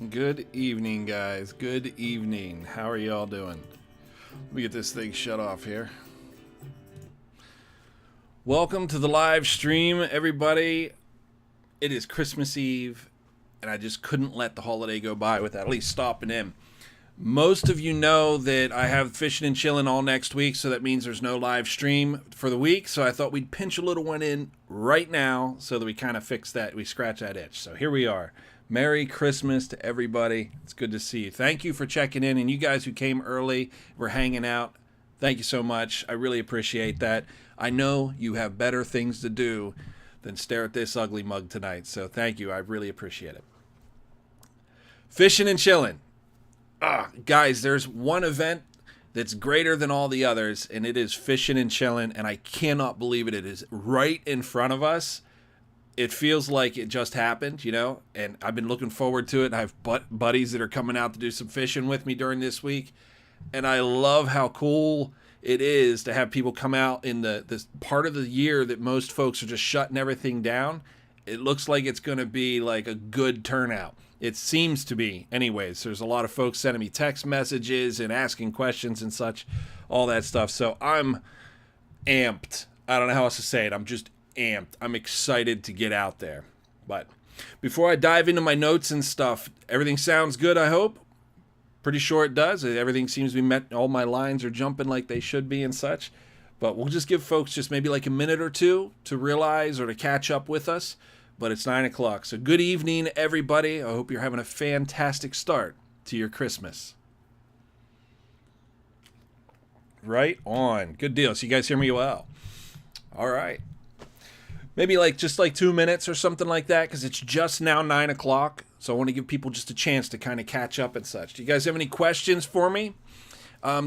Good evening, guys. Good evening. How are y'all doing? Let me get this thing shut off here. Welcome to the live stream, everybody. It is Christmas Eve, and I just couldn't let the holiday go by without at least stopping in. Most of you know that I have Fishin' and Chillin' all next week, so that means there's no live stream for the week. So I thought we'd pinch a little one in right now so that we kind of fix that, we scratch that itch. So here we are. Merry Christmas to everybody. It's good to see you. Thank you for checking in, and you guys who came early, we're hanging out. Thank you so much. I really appreciate that. I know you have better things to do than stare at this ugly mug tonight, so thank you. I really appreciate it. Fishin' and Chillin'. Guys, there's one event that's greater than all the others, and it is Fishin' and Chillin', and I cannot believe it. It is right in front of us. It feels like it just happened, you know, and I've been looking forward to it. And I have buddies that are coming out to do some fishing with me during this week, and I love how cool it is to have people come out in this part of the year that most folks are just shutting everything down. It looks like it's going to be like a good turnout. It seems to be. Anyways, there's a lot of folks sending me text messages and asking questions and such, all that stuff. So I'm amped. I don't know how else to say it. I'm just amped. I'm excited to get out there. But before I dive into my notes and stuff, everything sounds good, I hope. Pretty sure it does. Everything seems to be met. All my lines are jumping like they should be and such. But we'll just give folks just maybe like a minute or two to realize or to catch up with us. But it's 9 o'clock. So good evening, everybody. I hope you're having a fantastic start to your Christmas. Right on. Good deal. So you guys hear me well. All right. Maybe just 2 minutes or something like that, because it's just now 9 o'clock. So I want to give people just a chance to kind of catch up and such. Do you guys have any questions for me?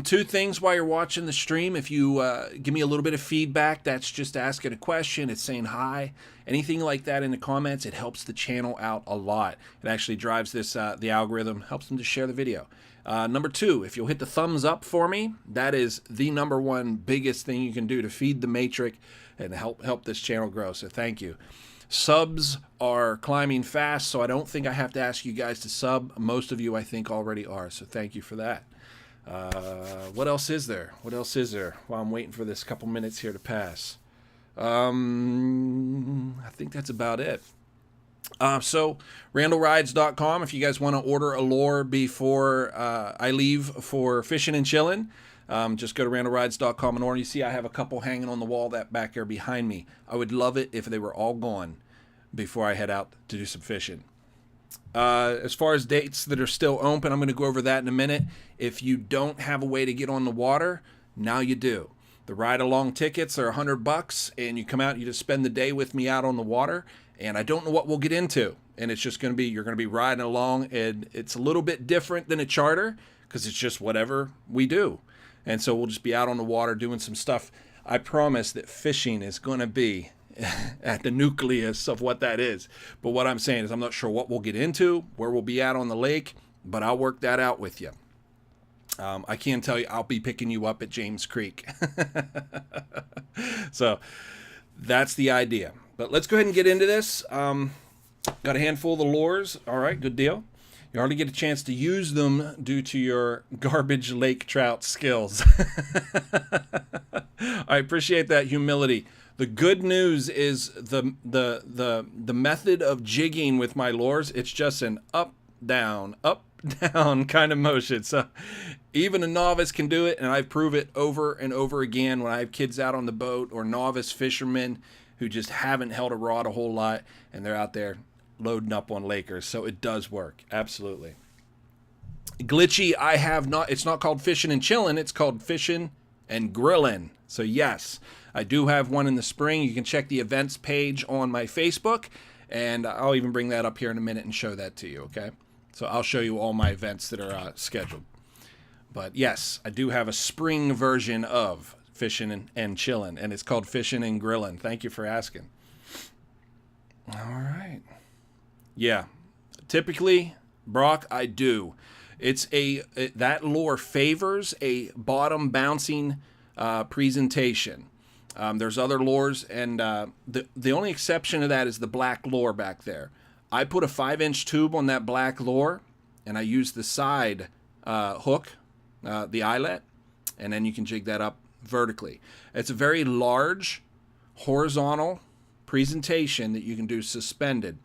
Two things while you're watching the stream. If you give me a little bit of feedback, that's just asking a question. It's saying hi. Anything like that in the comments, it helps the channel out a lot. It actually drives this the algorithm, helps them to share the video. Number two, if you'll hit the thumbs up for me, that is the number one biggest thing you can do to feed the matrix and help this channel grow. So thank you. Subs are climbing fast, so I don't think I have to ask you guys to sub. Most of you, I think, already are, so thank you for that. What else is there? What else is there while I'm waiting for this couple minutes here to pass? I think that's about it. So randallrydes.com, if you guys want to order a lure before I leave for Fishin' and Chillin', just go to randallrydes.com and order. You see I have a couple hanging on the wall that back there behind me. I would love it if they were all gone before I head out to do some fishing. As far as dates that are still open, I'm going to go over that in a minute. If you don't have a way to get on the water, now you do. The ride-along tickets are $100, and you come out and you just spend the day with me out on the water, and I don't know what we'll get into. And it's just going to be, you're going to be riding along, and it's a little bit different than a charter because it's just whatever we do. And so we'll just be out on the water doing some stuff. I promise that fishing is going to be at the nucleus of what that is. But what I'm saying is I'm not sure what we'll get into, where we'll be at on the lake, but I'll work that out with you. I can tell you I'll be picking you up at James Creek. So that's the idea. But let's go ahead and get into this. Got a handful of the lures. All right, good deal. You hardly get a chance to use them due to your garbage lake trout skills. I appreciate that humility. The good news is the method of jigging with my lures, it's just an up, down kind of motion. So even a novice can do it, and I've proved it over and over again when I have kids out on the boat or novice fishermen who just haven't held a rod a whole lot, and they're out there loading up on Lakers. So it does work. Absolutely. Glitchy, I have not, it's not called Fishin' and Chillin', it's called Fishin' and Grillin'. So yes, I do have one in the spring. You can check the events page on my Facebook, and I'll even bring that up here in a minute and show that to you, okay? So I'll show you all my events that are scheduled. But yes, I do have a spring version of Fishin' and Chillin', and it's called Fishin' and Grillin'. Thank you for asking. All right. Yeah, typically, Brock, I do. That lure favors a bottom bouncing presentation. There's other lures, and the only exception to that is the black lure back there. I put a 5-inch tube on that black lure, and I use the side hook, the eyelet, and then you can jig that up vertically. It's a very large horizontal presentation that you can do suspended.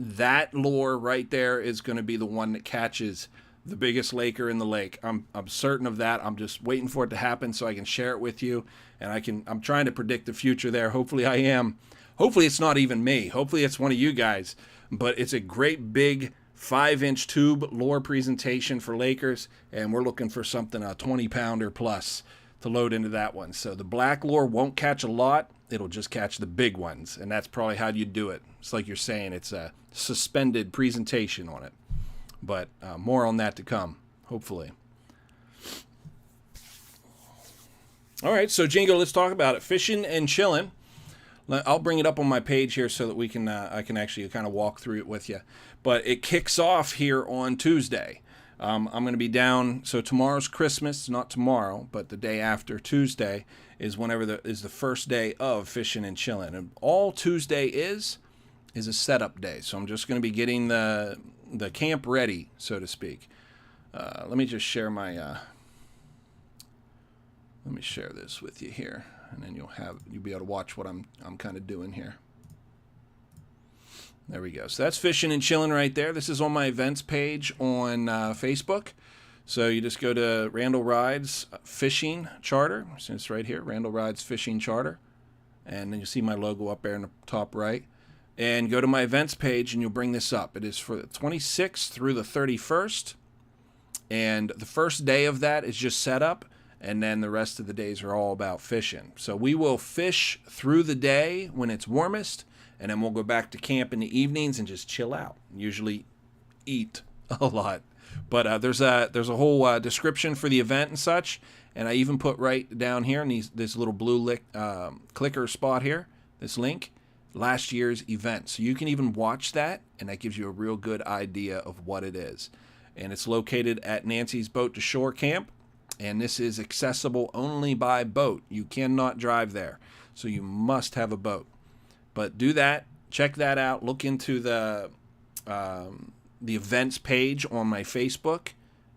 That lure right there is going to be the one that catches the biggest laker in the lake. I'm certain of that. I'm just waiting for it to happen so I can share it with you, and I'm trying to predict the future there. Hopefully I am. Hopefully it's not even me. Hopefully it's one of you guys. But it's a great big 5-inch tube lure presentation for lakers, and we're looking for something a 20-pounder plus to load into that one. So the black lure won't catch a lot. It'll just catch the big ones, and that's probably how you do it. It's like you're saying, it's a suspended presentation on it. But more on that to come, hopefully. All right, so Jingo, let's talk about it. Fishing and chilling. I'll bring it up on my page here so that we can I can actually kind of walk through it with you. But it kicks off here on Tuesday. I'm going to be down. So tomorrow's Christmas, not tomorrow, but the day after Tuesday is whenever is the first day of fishing and chilling. And all Tuesday is a setup day. So I'm just going to be getting the camp ready, so to speak. Let me just share my. Let me share this with you here, and then you'll be able to watch what I'm kind of doing here. There we go. So that's fishing and chilling right there. This is on my events page on Facebook. So you just go to Randall Rydes Fishing Charter. So it's right here, Randall Rydes Fishing Charter. And then you see my logo up there in the top right. And go to my events page and you'll bring this up. It is for the 26th through the 31st. And the first day of that is just setup. And then the rest of the days are all about fishing. So we will fish through the day when it's warmest. And then we'll go back to camp in the evenings and just chill out. Usually eat a lot. But there's a whole description for the event and such. And I even put right down here in this little blue clicker spot here, this link, last year's event. So you can even watch that, and that gives you a real good idea of what it is. And it's located at Nancy's Boat to Shore Camp. And this is accessible only by boat. You cannot drive there. So you must have a boat. But do that, check that out, look into the events page on my Facebook,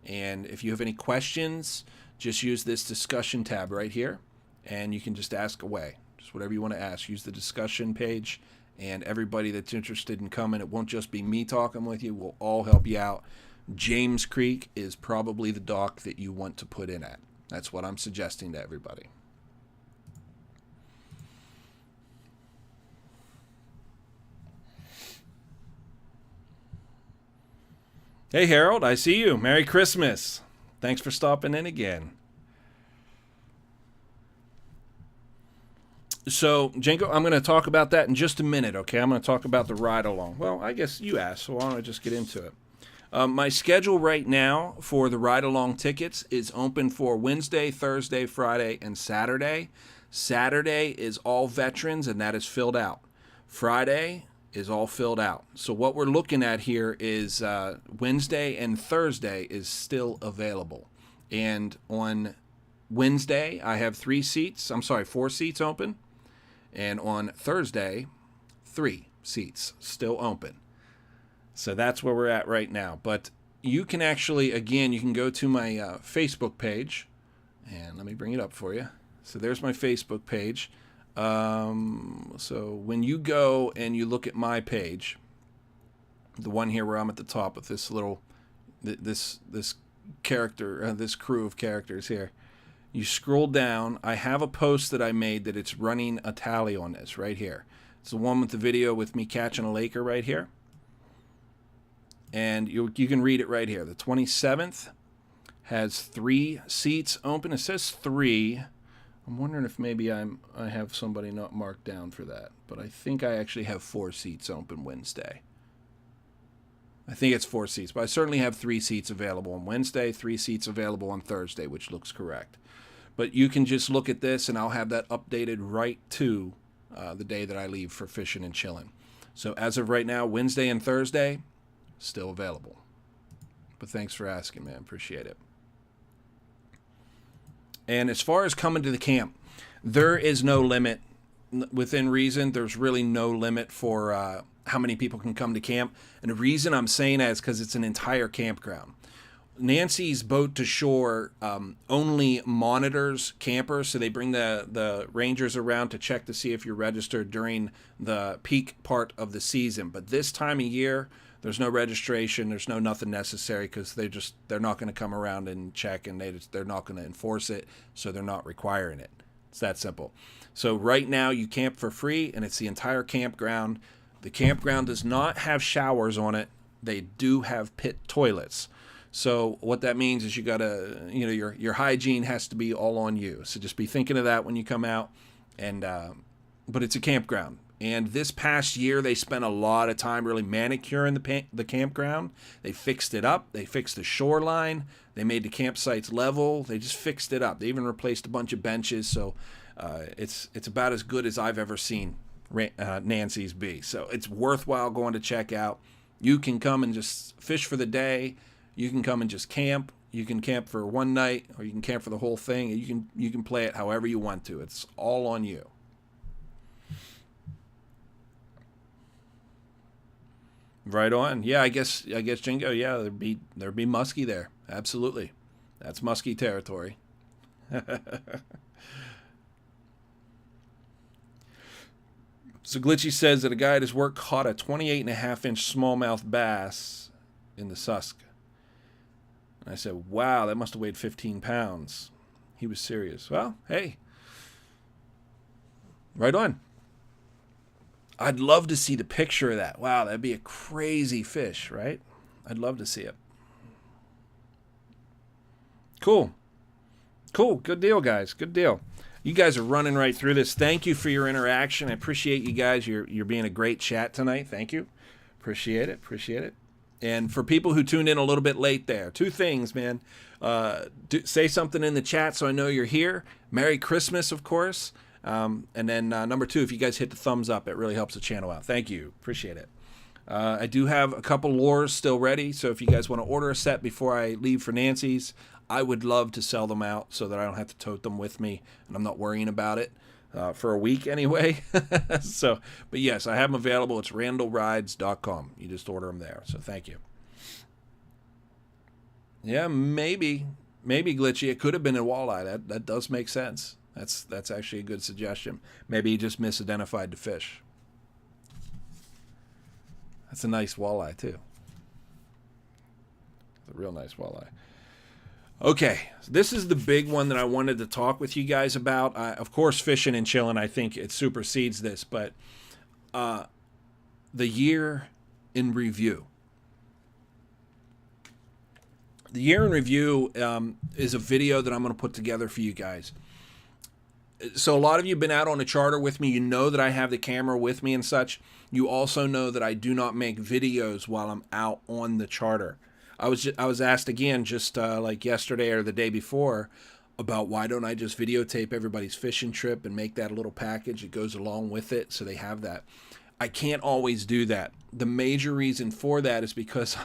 and if you have any questions, just use this discussion tab right here, and you can just ask away. Just whatever you want to ask. Use the discussion page, and everybody that's interested in coming, it won't just be me talking with you, we'll all help you out. James Creek is probably the dock that you want to put in at. That's what I'm suggesting to everybody. Hey, Harold, I see you. Merry Christmas. Thanks for stopping in again. So, Jenko, I'm going to talk about that in just a minute, okay? I'm going to talk about the ride-along. Well, I guess you asked, so why don't I just get into it? My schedule right now for the ride-along tickets is open for Wednesday, Thursday, Friday, and Saturday. Saturday is all veterans, and that is filled out. Friday is all filled out. So what we're looking at here is Wednesday and Thursday is still available. And on Wednesday, I have 4 seats open. And on Thursday, 3 seats still open. So that's where we're at right now. But you can actually, again, you can go to my Facebook page. And let me bring it up for you. So there's my Facebook page. So when you go and you look at my page, the one here where I'm at the top with this little, this character, this crew of characters here, you scroll down. I have a post that I made that it's running a tally on this right here. It's the one with the video with me catching a laker right here. And you can read it right here. The 27th has 3 seats open. It says 3. I'm wondering if maybe I have somebody not marked down for that. But I think I actually have 4 seats open Wednesday. I think it's 4 seats. But I certainly have 3 seats available on Wednesday, 3 seats available on Thursday, which looks correct. But you can just look at this, and I'll have that updated right to the day that I leave for fishing and chilling. So as of right now, Wednesday and Thursday, still available. But thanks for asking, man. Appreciate it. And as far as coming to the camp, there is no limit. Within reason, there's really no limit for how many people can come to camp. And the reason I'm saying that is because it's an entire campground. Nancy's Boat to Shore only monitors campers, so they bring the rangers around to check to see if you're registered during the peak part of the season. But this time of year, there's no registration, there's nothing necessary, because they're not going to come around and check, and they're not going to enforce it, so they're not requiring it. It's that simple. So right now you camp for free, and it's the entire campground. The campground does not have showers on it. They do have pit toilets. So what that means is you gotta, your hygiene has to be all on you. So just be thinking of that when you come out. And but it's a campground. And this past year they spent a lot of time really manicuring the campground. They fixed it up. They fixed the shoreline. They made the campsites level. They just fixed it up. They even replaced a bunch of benches. So it's about as good as I've ever seen Nancy's be. So it's worthwhile going to check out. You can come and just fish for the day. You can come and just camp. You can camp for one night, or you can camp for the whole thing. You can play it however you want to. It's all on you. Right on. Yeah, I guess Jingo. Yeah, there'd be muskie there. Absolutely, that's muskie territory. So Glitchy says that a guy at his work caught a 28.5-inch smallmouth bass in the Susk. And I said, wow, that must have weighed 15 pounds. He was serious. Well, hey. Right on. I'd love to see the picture of that. Wow, that'd be a crazy fish, right? I'd love to see it. Cool. Good deal, guys. Good deal. You guys are running right through this. Thank you for your interaction. I appreciate you guys. You're being a great chat tonight. Thank you. Appreciate it. And for people who tuned in a little bit late there, two things, man. Say something in the chat so I know you're here. Merry Christmas, of course. And then number two, if you guys hit the thumbs up, it really helps the channel out. Thank you. Appreciate it. I do have a couple lures still ready, so if you guys want to order a set before I leave for Nancy's, I would love to sell them out so that I don't have to tote them with me, and I'm not worrying about it for a week anyway. But yes, I have them available. It's randallrydes.com. You just order them there, so thank you. Yeah, maybe Glitchy. It could have been a walleye. That does make sense. That's actually a good suggestion. Maybe he just misidentified the fish. That's a nice walleye, too. It's a real nice walleye. Okay, so this is the big one that I wanted to talk with you guys about. Of course, fishing and chilling, I think it supersedes this, but the year in review. The year in review is a video that I'm going to put together for you guys. So a lot of you have been out on a charter with me. You know that I have the camera with me and such. You also know that I do not make videos while I'm out on the charter. I was asked again just like yesterday or the day before about why don't I just videotape everybody's fishing trip and make that a little package that goes along with it so they have that. I can't always do that. The major reason for that is because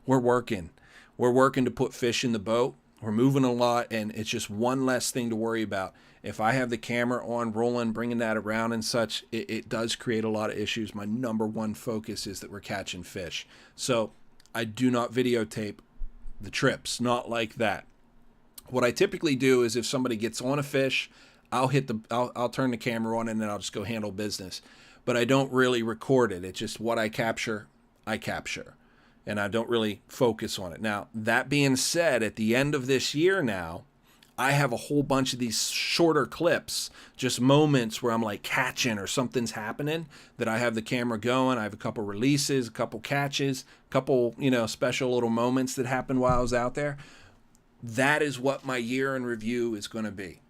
we're working. We're working to put fish in the boat. We're moving a lot, and it's just one less thing to worry about. If I have the camera on, rolling, bringing that around and such, it does create a lot of issues. My number one focus is that we're catching fish. So I do not videotape the trips, not like that. What I typically do is if somebody gets on a fish, I'll turn the camera on and then I'll just go handle business. But I don't really record it. It's just what I capture. And I don't really focus on it. Now, that being said, at the end of this year now, I have a whole bunch of these shorter clips, just moments where I'm like catching or something's happening that I have the camera going. I have a couple releases, a couple catches, a couple, special little moments that happened while I was out there. That is what my year in review is going to be.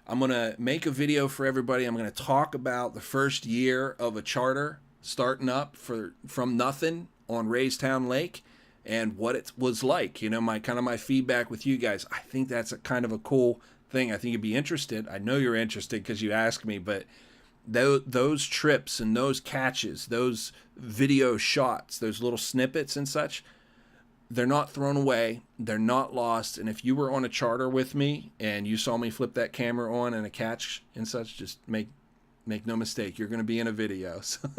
I'm going to make a video for everybody. I'm going to talk about the first year of a charter starting up from nothing on Lewistown Lake and what it was like, my feedback with you guys. I think that's a kind of a cool thing. I think you'd be interested. I know you're interested because you asked me, but those trips and those catches, those video shots, those little snippets and such, they're not thrown away. They're not lost. And if you were on a charter with me and you saw me flip that camera on and a catch and such, just make Make no mistake, you're going to be in a video. So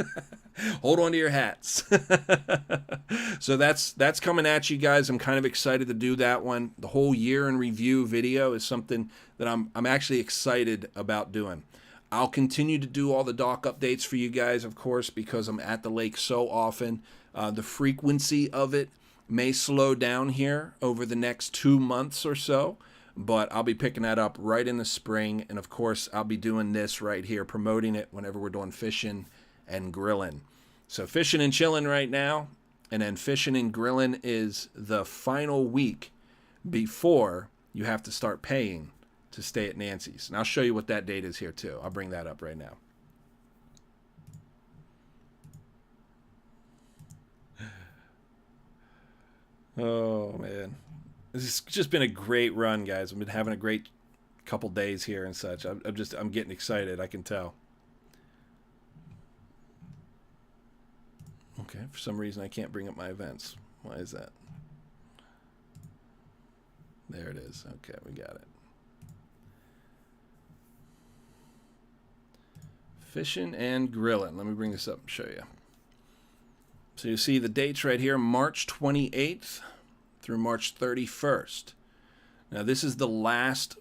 hold on to your hats. So that's coming at you guys. I'm kind of excited to do that one. The whole year in review video is something that I'm actually excited about doing. I'll continue to do all the dock updates for you guys, of course, because I'm at the lake so often. The frequency of it may slow down here over the next 2 months or so, but I'll be picking that up right in the spring. And of course, I'll be doing this right here, promoting it whenever we're doing fishing and grilling. So fishing and chilling right now, and then fishing and grilling is the final week before you have to start paying to stay at Nancy's. And I'll show you what that date is here too. I'll bring that up right now. Oh man, this has just been a great run, guys. I've been having a great couple days here and such. I'm getting excited, I can tell. Okay, for some reason I can't bring up my events. Why is that? There it is. Okay, we got it. Fishing and grilling. Let me bring this up and show you. So you see the dates right here, March 28th through March 31st. Now this is the last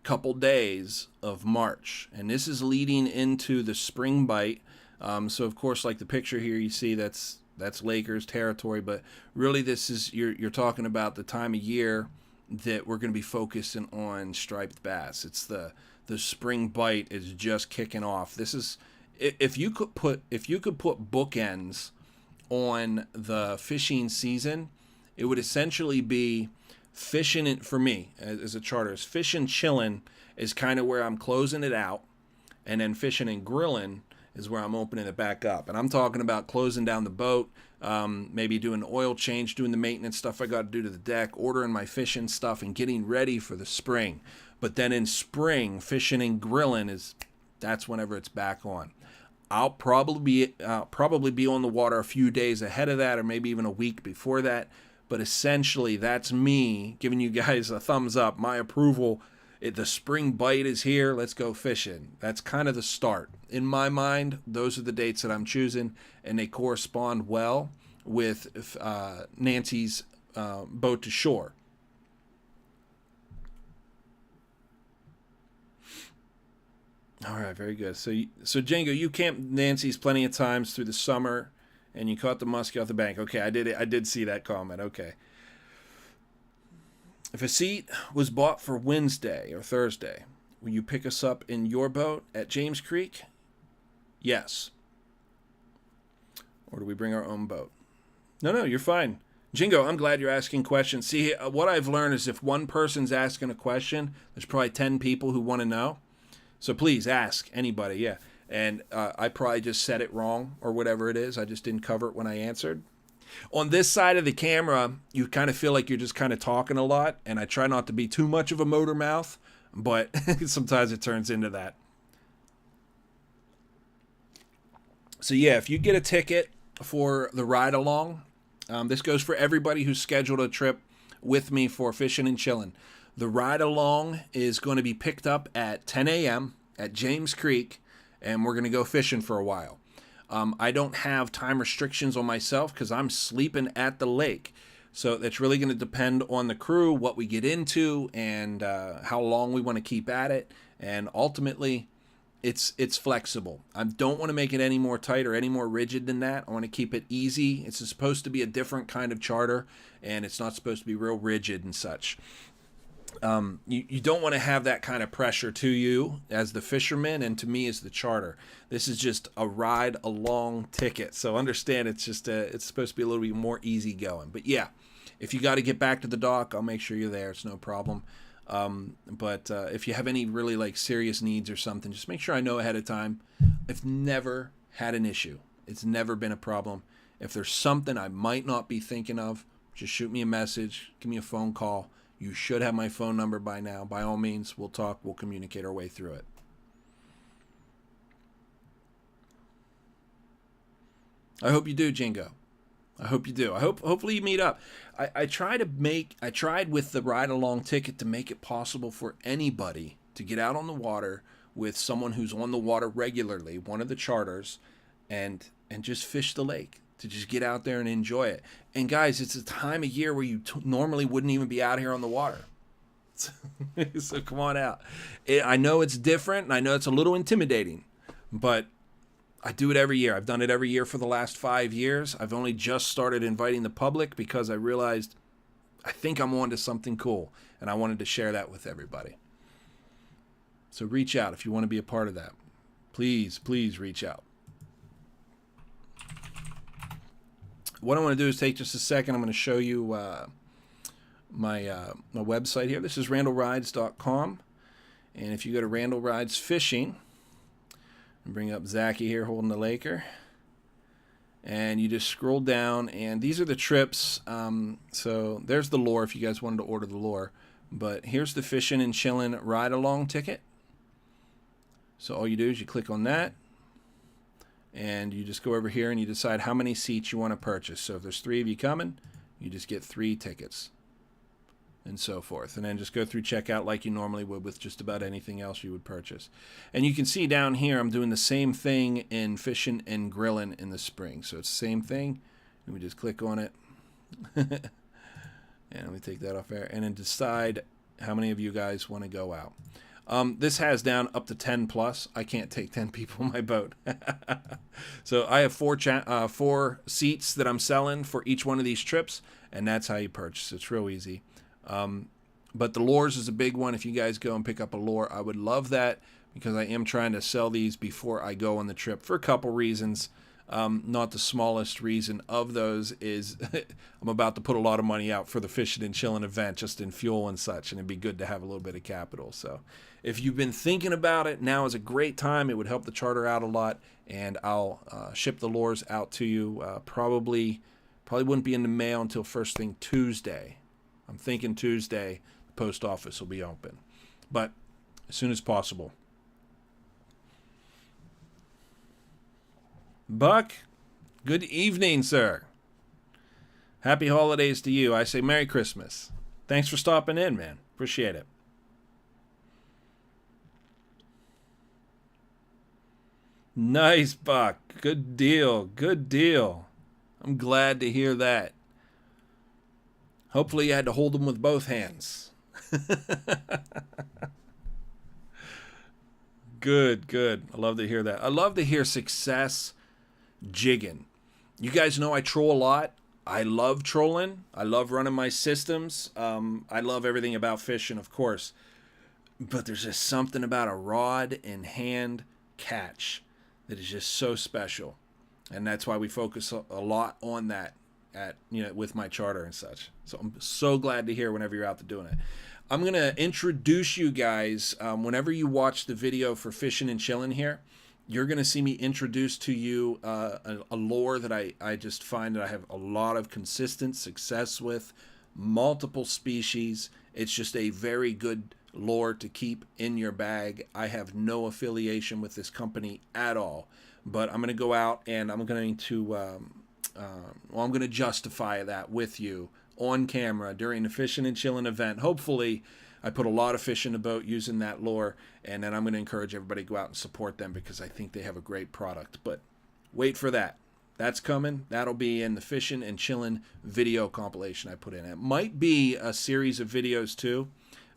couple days of March, and this is leading into the spring bite. So of course, like the picture here, you see that's Lakers territory, but really this is you're talking about the time of year that we're going to be focusing on striped bass. It's the spring bite is just kicking off. This is if you could put bookends on the fishing season, it would essentially be fishing for me as a charter. Fishing chilling is kind of where I'm closing it out, and then fishing and grilling is where I'm opening it back up. And I'm talking about closing down the boat, maybe doing the oil change, doing the maintenance stuff I got to do to the deck, ordering my fishing stuff, and getting ready for the spring. But then in spring, fishing and grilling that's whenever it's back on. I'll probably be on the water a few days ahead of that, or maybe even a week before that. But essentially, that's me giving you guys a thumbs up, my approval. The spring bite is here. Let's go fishing. That's kind of the start. In my mind, those are the dates that I'm choosing, and they correspond well with Nancy's boat to shore. All right, very good. So Django, you camped Nancy's plenty of times through the summer, and you caught the muskie off the bank. Okay, I did see that comment. Okay. If a seat was bought for Wednesday or Thursday, will you pick us up in your boat at James Creek? Yes. Or do we bring our own boat? No, you're fine. Jingo, I'm glad you're asking questions. See, what I've learned is if one person's asking a question, there's probably 10 people who want to know. So please ask anybody, yeah. And I probably just said it wrong or whatever it is. I just didn't cover it when I answered. On this side of the camera, you kind of feel like you're just kind of talking a lot, and I try not to be too much of a motor mouth, but sometimes it turns into that. So yeah, if you get a ticket for the ride along, this goes for everybody who's scheduled a trip with me for fishing and chilling. The ride along is going to be picked up at 10 a.m. at James Creek, and we're going to go fishing for a while. I don't have time restrictions on myself because I'm sleeping at the lake. So that's really going to depend on the crew, what we get into, and how long we want to keep at it. And ultimately, it's flexible. I don't want to make it any more tight or any more rigid than that. I want to keep it easy. It's supposed to be a different kind of charter, and it's not supposed to be real rigid and such. You don't want to have that kind of pressure to you as the fisherman and to me as the charter. This is just a ride along ticket. So understand it's just it's supposed to be a little bit more easygoing. But yeah, if you got to get back to the dock, I'll make sure you're there. It's no problem. But if you have any really like serious needs or something, just make sure I know ahead of time. I've never had an issue. It's never been a problem. If there's something I might not be thinking of, just shoot me a message, give me a phone call. You should have my phone number by now. By all means, we'll talk. We'll communicate our way through it. I hope you do, Jingo. I hope you do. Hopefully you meet up. I tried with the ride along ticket to make it possible for anybody to get out on the water with someone who's on the water regularly, one of the charters, and just fish the lake, to just get out there and enjoy it. And guys, it's a time of year where you normally wouldn't even be out here on the water. So come on out. I know it's different, and I know it's a little intimidating, but I do it every year. I've done it every year for the last 5 years. I've only just started inviting the public because I realized I think I'm on to something cool, and I wanted to share that with everybody. So reach out if you want to be a part of that. Please, please reach out. What I want to do is take just a second. I'm going to show you my website here. This is randallrydes.com. And if you go to Randall Rydes Fishing, and bring up Zachy here holding the Laker, and you just scroll down, and these are the trips. So there's the lure if you guys wanted to order the lure. But here's the Fishin' and Chillin' ride-along ticket. So all you do is you click on that, and you just go over here and you decide how many seats you want to purchase. So if there's 3 of you coming, you just get 3 tickets, and so forth. And then just go through checkout like you normally would with just about anything else you would purchase. And you can see down here I'm doing the same thing in Fishin' and Grillin' in the spring. So it's the same thing. And we just click on it. And let me take that off there. And then decide how many of you guys want to go out. This has down up to 10 plus. I can't take 10 people on my boat. So I have 4 seats that I'm selling for each one of these trips, and that's how you purchase. It's real easy. But the lures is a big one. If you guys go and pick up a lure, I would love that, because I am trying to sell these before I go on the trip for a couple reasons. Not the smallest reason of those is I'm about to put a lot of money out for the Fishin' and Chillin' event, just in fuel and such, and it'd be good to have a little bit of capital. So if you've been thinking about it, now is a great time. It would help the charter out a lot, and I'll ship the lures out to you. Probably wouldn't be in the mail until first thing Tuesday. I'm thinking Tuesday, the post office will be open, but as soon as possible. Buck, good evening, sir. Happy holidays to you. I say Merry Christmas. Thanks for stopping in, man. Appreciate it. Nice, Buck. Good deal. Good deal. I'm glad to hear that. Hopefully you had to hold them with both hands. Good, good. I love to hear that. I love to hear success jigging. You guys know I troll a lot. I love trolling. I love running my systems. I love everything about fishing, of course. But there's just something about a rod in hand catch that is just so special. And that's why we focus a lot on that with my charter and such. So I'm so glad to hear whenever you're out there doing it. I'm going to introduce you guys, whenever you watch the video for Fishin' and Chillin' here, you're going to see me introduce to you a lure that I just find that I have a lot of consistent success with, multiple species. It's just a very good lure to keep in your bag. I have no affiliation with this company at all, but I'm going to go out and I'm going to justify that with you on camera during the Fishin' and Chillin' event. Hopefully I put a lot of fish in the boat using that lure, and then I'm going to encourage everybody to go out and support them because I think they have a great product. But wait for that. That's coming. That'll be in the Fishin' and Chillin' video compilation I put in. It might be a series of videos too,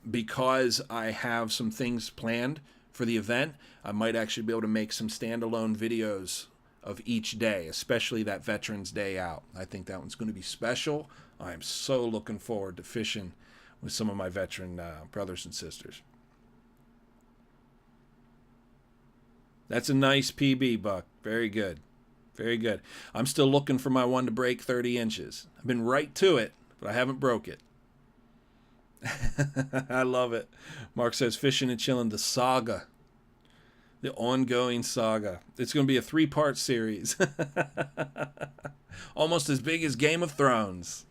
because I have some things planned for the event. I might actually be able to make some standalone videos of each day, especially that Veterans Day out. I think that one's going to be special. I am so looking forward to fishing with some of my veteran brothers and sisters. That's a nice PB, Buck. Very good. Very good. I'm still looking for my one to break 30 inches. I've been right to it, but I haven't broke it. I love it. Mark says, Fishin' and Chillin', the saga. The ongoing saga. It's going to be a 3-part series. Almost as big as Game of Thrones.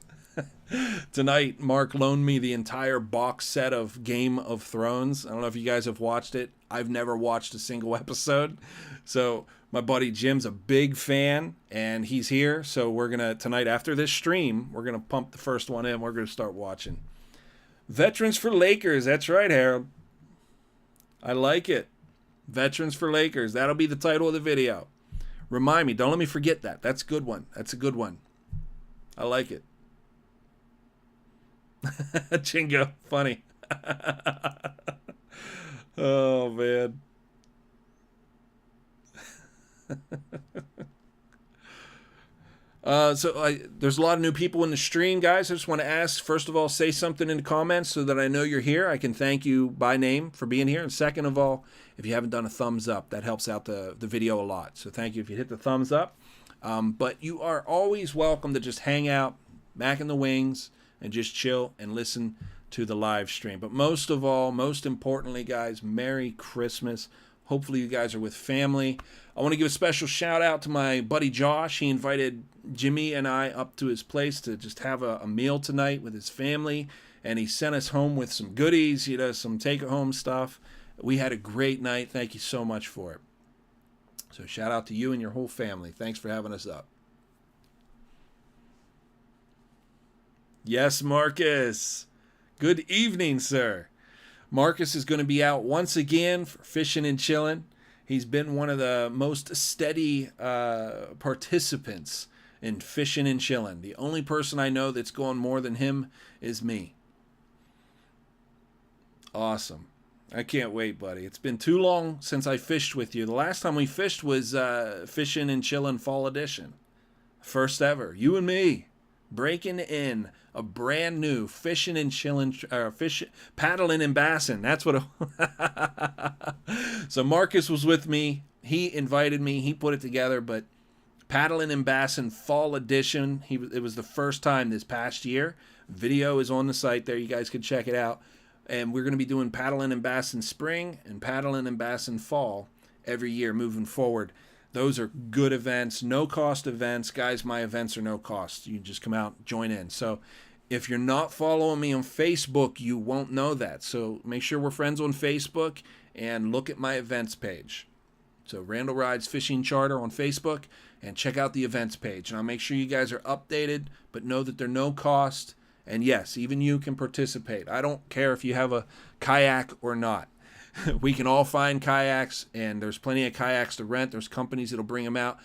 Tonight, Mark loaned me the entire box set of Game of Thrones. I don't know if you guys have watched it. I've never watched a single episode. So my buddy Jim's a big fan, and he's here. So we're going to, tonight after this stream, we're going to pump the first one in. We're going to start watching. Veterans for Lakers. That's right, Harold. I like it. Veterans for Lakers. That'll be the title of the video. Remind me. Don't let me forget that. That's a good one. That's a good one. I like it. Chingo. Funny. Oh, man. There's a lot of new people in the stream, guys. I just want to ask, first of all, say something in the comments so that I know you're here. I can thank you by name for being here. And second of all, if you haven't done a thumbs up, that helps out the video a lot. So thank you if you hit the thumbs up. But you are always welcome to just hang out, back in the wings, and just chill and listen to the live stream. But most of all, most importantly, guys, Merry Christmas. Hopefully you guys are with family. I want to give a special shout out to my buddy Josh. He invited Jimmy and I up to his place to just have a meal tonight with his family. And he sent us home with some goodies, some take-home stuff. We had a great night. Thank you so much for it. So shout out to you and your whole family. Thanks for having us up. Yes, Marcus. Good evening, sir. Marcus is going to be out once again for Fishin' and Chillin'. He's been one of the most steady participants in Fishin' and Chillin'. The only person I know that's gone more than him is me. Awesome. I can't wait, buddy. It's been too long since I fished with you. The last time we fished was Fishin' and Chillin' Fall Edition. First ever. You and me. Breaking in a brand new Fishin' and Chillin', paddling and bassing. That's what So Marcus was with me. He invited me. He put it together. But paddling and bassing Fall Edition. It was the first time this past year. Video is on the site there. You guys can check it out. And we're going to be doing paddling and bassing spring and paddling and bassing fall every year moving forward. Those are good events, no-cost events. Guys, my events are no cost. You just come out, join in. So if you're not following me on Facebook, you won't know that. So make sure we're friends on Facebook and look at my events page. So Randall Rydes Fishing Charter on Facebook, and check out the events page. And I'll make sure you guys are updated, but know that they're no cost. And yes, even you can participate. I don't care if you have a kayak or not. We can all find kayaks, and there's plenty of kayaks to rent. There's companies that'll bring them out.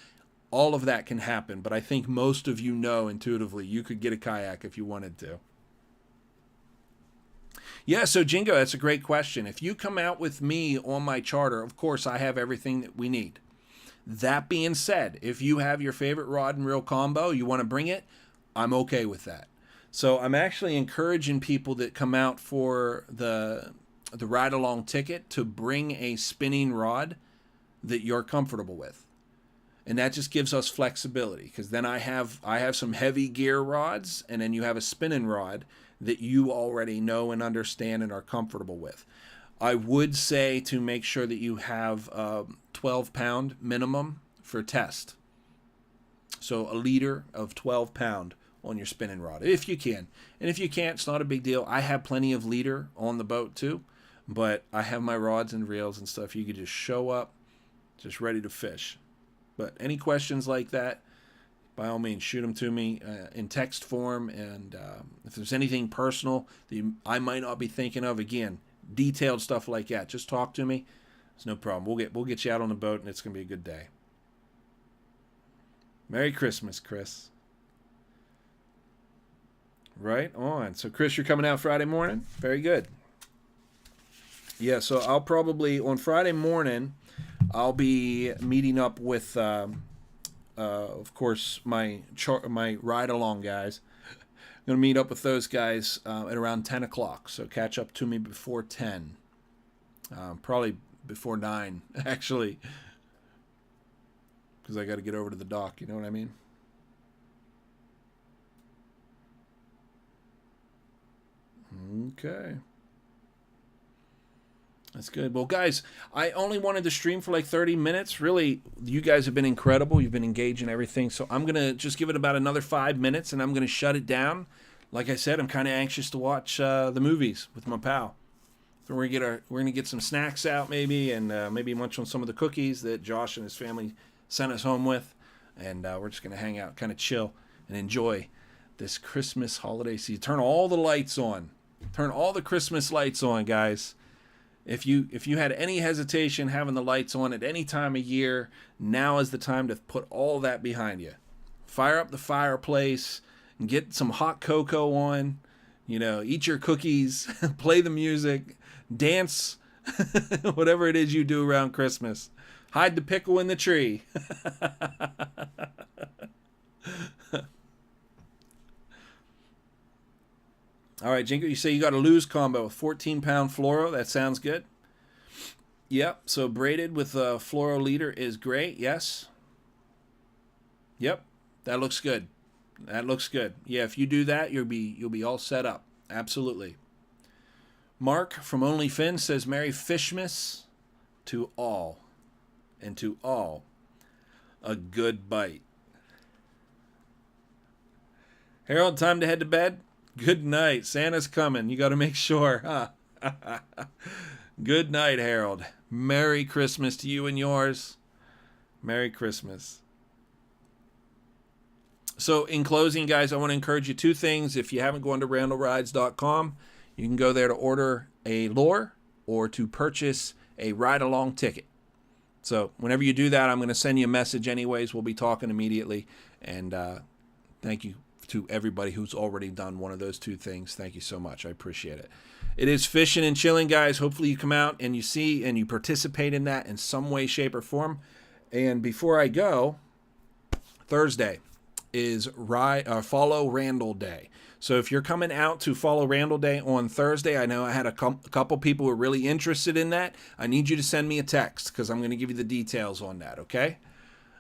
All of that can happen, but I think most of you know intuitively you could get a kayak if you wanted to. Yeah, so Jingo, that's a great question. If you come out with me on my charter, of course I have everything that we need. That being said, if you have your favorite rod and reel combo, you want to bring it, I'm okay with that. So I'm actually encouraging people that come out for the ride-along ticket to bring a spinning rod that you're comfortable with. And that just gives us flexibility, because then I have some heavy gear rods, and then you have a spinning rod that you already know and understand and are comfortable with. I would say to make sure that you have 12-pound minimum for test. So a leader of 12-pound on your spinning rod, if you can. And if you can't, it's not a big deal. I have plenty of leader on the boat too. But I have my rods and reels and stuff. You could just show up, just ready to fish. But any questions like that, by all means, shoot them to me in text form. And if there's anything personal that I might not be thinking of, again, detailed stuff like that, just talk to me. It's no problem. We'll get you out on the boat, and it's going to be a good day. Merry Christmas, Chris. Right on. So, Chris, you're coming out Friday morning? Very good. Yeah, so I'll probably, on Friday morning, I'll be meeting up with, of course, my ride-along guys. I'm going to meet up with those guys at around 10 o'clock, so catch up to me before 10. Probably before 9, actually, because I got to get over to the dock, you know what I mean? Okay. That's good. Well, guys, I only wanted to stream for like 30 minutes. Really, you guys have been incredible. You've been engaged in everything. So I'm going to just give it about another 5 minutes, and I'm going to shut it down. Like I said, I'm kind of anxious to watch the movies with my pal. So we're going to get some snacks out maybe, and maybe munch on some of the cookies that Josh and his family sent us home with. And we're just going to hang out, kind of chill, and enjoy this Christmas holiday season. Turn all the lights on. Turn all the Christmas lights on, guys. If you had any hesitation having the lights on at any time of year, now is the time to put all that behind you. Fire up the fireplace and get some hot cocoa on. Eat your cookies, play the music, dance, whatever it is you do around Christmas. Hide the pickle in the tree. All right, Jinko, you say you got a loose combo with 14-pound fluoro. That sounds good. Yep, so braided with a fluoro leader is great, yes. Yep, that looks good. That looks good. Yeah, if you do that, you'll be all set up. Absolutely. Mark from OnlyFins says, Merry Fishmas to all. And to all, a good bite. Harold, time to head to bed? Good night. Santa's coming. You got to make sure, huh? Good night, Harold. Merry Christmas to you and yours. Merry Christmas. So in closing, guys, I want to encourage you two things. If you haven't gone to randallrydes.com, you can go there to order a lure or to purchase a ride-along ticket. So whenever you do that, I'm going to send you a message anyways. We'll be talking immediately. And thank you to everybody who's already done one of those two things. Thank you so much. I appreciate it. It is fishing and chilling, guys. Hopefully you come out and you see and you participate in that in some way, shape, or form. And before I go, Thursday is Follow Randall Day. So if you're coming out to Follow Randall Day on Thursday, I know I had a couple people who are really interested in that. I need you to send me a text because I'm going to give you the details on that, okay?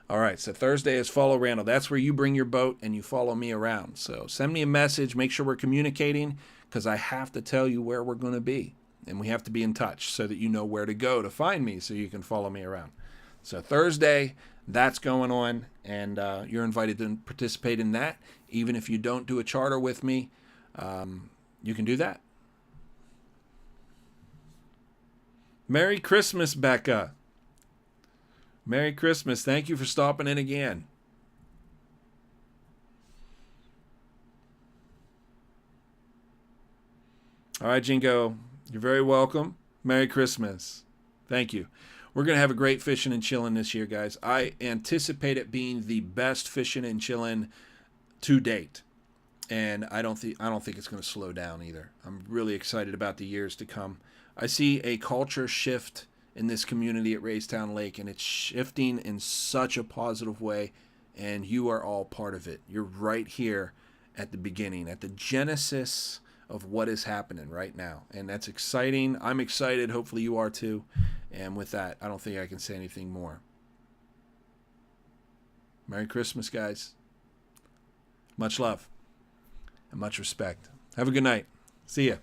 All right, so Thursday is Follow Randall. That's where you bring your boat and you follow me around. So send me a message. Make sure we're communicating because I have to tell you where we're going to be. And we have to be in touch so that you know where to go to find me so you can follow me around. So Thursday, that's going on, and you're invited to participate in that. Even if you don't do a charter with me, you can do that. Merry Christmas, Becca. Merry Christmas. Thank you for stopping in again. All right, Jingo, you're very welcome. Merry Christmas. Thank you. We're going to have a great fishing and chilling this year, guys. I anticipate it being the best fishing and chilling to date. And I don't think it's going to slow down either. I'm really excited about the years to come. I see a culture shift in this community at Raystown Lake, and it's shifting in such a positive way, and you are all part of it. You're right here at the beginning, at the genesis of what is happening right now, and that's exciting. I'm excited. Hopefully you are too. And with that, I don't think I can say anything more. Merry Christmas, guys. Much love and much respect. Have a good night. See ya.